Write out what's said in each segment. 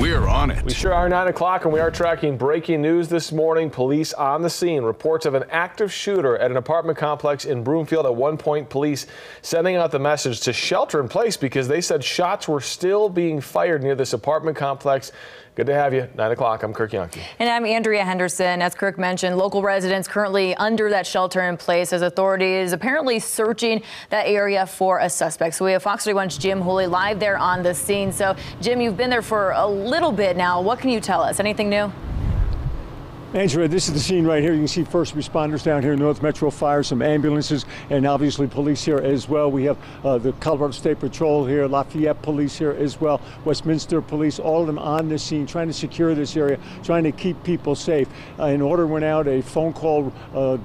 we're on it. We sure are. 9 o'clock, and we are tracking breaking news this morning. Police on the scene. Reports of an active shooter at an apartment complex in Broomfield. At one point, police sending out the message to shelter in place because they said shots were still being fired near this apartment complex. Good to have you. 9 o'clock. I'm Kirk Yonke. And I'm Andrea Henderson. As Kirk mentioned, local residents currently under that shelter in place as authorities apparently searching that area for a suspect. So we have Fox 31's Jim Hooley live there on the scene. So Jim, you've been there for a little bit now. What can you tell us? Anything new? Andrea, this is the scene right here. You can see first responders down here, North Metro Fire, some ambulances, and obviously police here as well. We have the Colorado State Patrol here, Lafayette Police here as well, Westminster Police, all of them on this scene, trying to secure this area, trying to keep people safe. An order went out, a phone call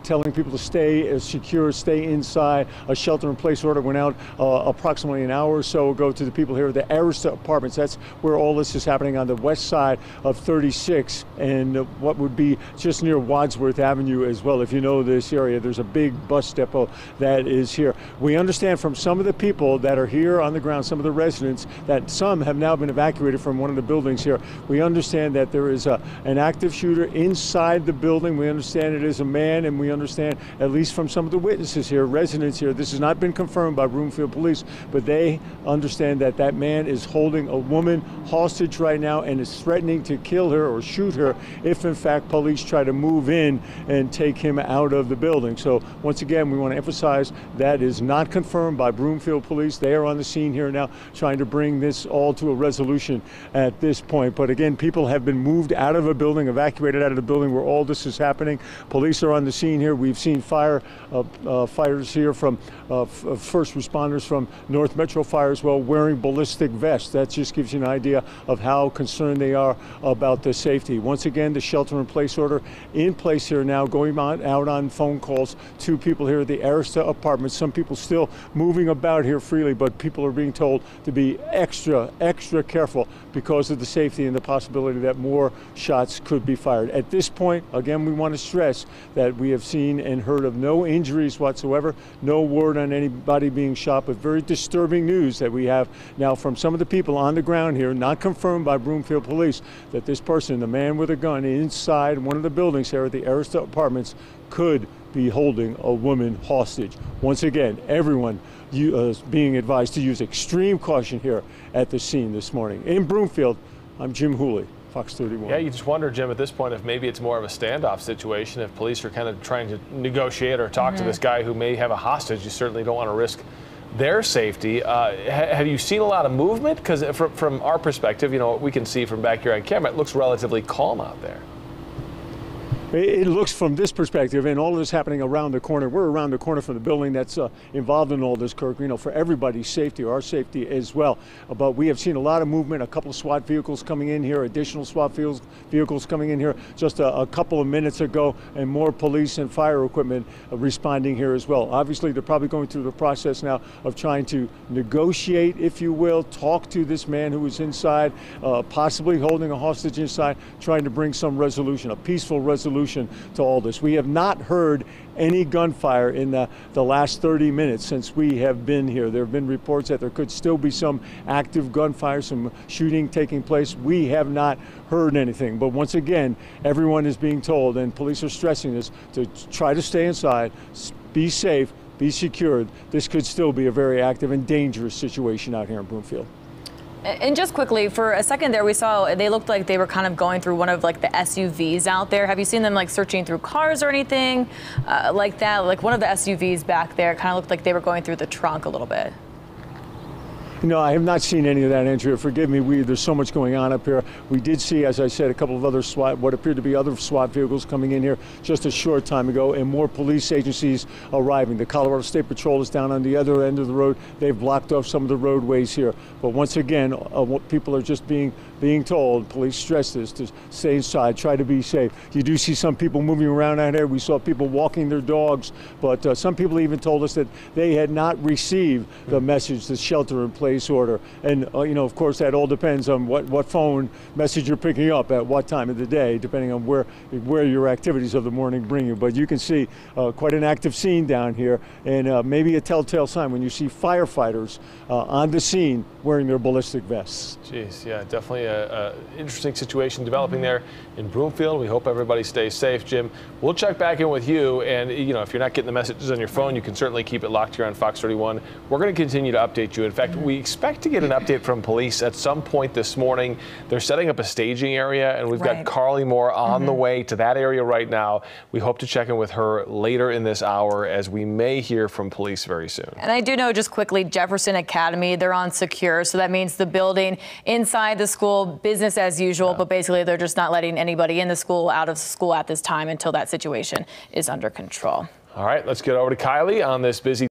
telling people to stay secure, stay inside. A shelter-in-place order went out approximately an hour or so ago to the people here at the Arista Apartments. That's where all this is happening on the west side of 36, and what would be just near Wadsworth Avenue as well. If you know this area, there's a big bus depot that is here. We understand from some of the people that are here on the ground, some of the residents, that some have now been evacuated from one of the buildings here. We understand that there is an active shooter inside the building. We understand it is a man, and we understand, at least from some of the witnesses here, residents here, this has not been confirmed by Broomfield Police, but they understand that that man is holding a woman hostage right now and is threatening to kill her or shoot her if in fact police try to move in and take him out of the building. So once again, we want to emphasize that is not confirmed by Broomfield Police. They are on the scene here now trying to bring this all to a resolution at this point. But again, people have been moved out of a building, evacuated out of the building where all this is happening. Police are on the scene here. We've seen fighters here from first responders from North Metro Fire as well, wearing ballistic vests. That just gives you an idea of how concerned they are about the safety. Once again, the shelter-in-place order in place here now, going out on phone calls to people here at the Arista Apartments. Some people still moving about here freely, but people are being told to be extra careful because of the safety and the possibility that more shots could be fired. At this point, again, we want to stress that we have seen and heard of no injuries whatsoever, no word on anybody being shot, but very disturbing news that we have now from some of the people on the ground here, not confirmed by Broomfield Police, that this person, the man with a gun inside one of the buildings here at the Arista Apartments, could be holding a woman hostage. Once again, everyone being advised to use extreme caution here at the scene this morning. In Broomfield, I'm Jim Hooley, Fox 31. Yeah, you just wonder, Jim, at this point, if maybe it's more of a standoff situation, if police are kind of trying to negotiate or talk to this guy who may have a hostage. You certainly don't want to risk their safety. Have you seen a lot of movement? Because from our perspective, you know, what we can see from back here on camera, it looks relatively calm out there. It looks from this perspective, and all of this happening around the corner. We're around the corner from the building that's involved in all this, Kirk, you know, for everybody's safety, our safety as well. But we have seen a lot of movement, a couple of SWAT vehicles coming in here, additional SWAT vehicles coming in here just a couple of minutes ago, and more police and fire equipment responding here as well. Obviously, they're probably going through the process now of trying to negotiate, if you will, talk to this man who is inside, possibly holding a hostage inside, trying to bring some resolution, a peaceful resolution to all this. We have not heard any gunfire in the last 30 minutes since we have been here. There have been reports that there could still be some active gunfire, some shooting taking place. We have not heard anything. But once again, everyone is being told, and police are stressing this, to try to stay inside, be safe, be secured. This could still be a very active and dangerous situation out here in Broomfield. And just quickly, for a second there, we saw they looked like they were kind of going through one of like the SUVs out there. Have you seen them like searching through cars or anything like that? Like one of the SUVs back there kind of looked like they were going through the trunk a little bit. No, I have not seen any of that, Andrea. Forgive me, there's so much going on up here. We did see, as I said, a couple of other what appeared to be other SWAT vehicles coming in here just a short time ago, and more police agencies arriving. The Colorado State Patrol is down on the other end of the road. They've blocked off some of the roadways here. But once again, people are just being told, police stress this, to stay inside, try to be safe. You do see some people moving around out here. We saw people walking their dogs, but some people even told us that they had not received the message, the shelter-in-place order. And you know, of course, that all depends on what phone message you're picking up at what time of the day, depending on where your activities of the morning bring you. But you can see quite an active scene down here, and maybe a telltale sign when you see firefighters on the scene wearing their ballistic vests. Jeez, yeah, definitely certainly an interesting situation developing there in Broomfield. We hope everybody stays safe. Jim, we'll check back in with you. And, if you're not getting the messages on your phone, you can certainly keep it locked here on Fox 31. We're going to continue to update you. In fact, we expect to get an update from police at some point this morning. They're setting up a staging area, and we've got Carly Moore on the way to that area right now. We hope to check in with her later in this hour, as we may hear from police very soon. And I do know, just quickly, Jefferson Academy, they're on secure. So that means the building inside the school, business as usual, but basically they're just not letting anybody in the school, out of school at this time until that situation is under control. All right, let's get over to Kylie on this busy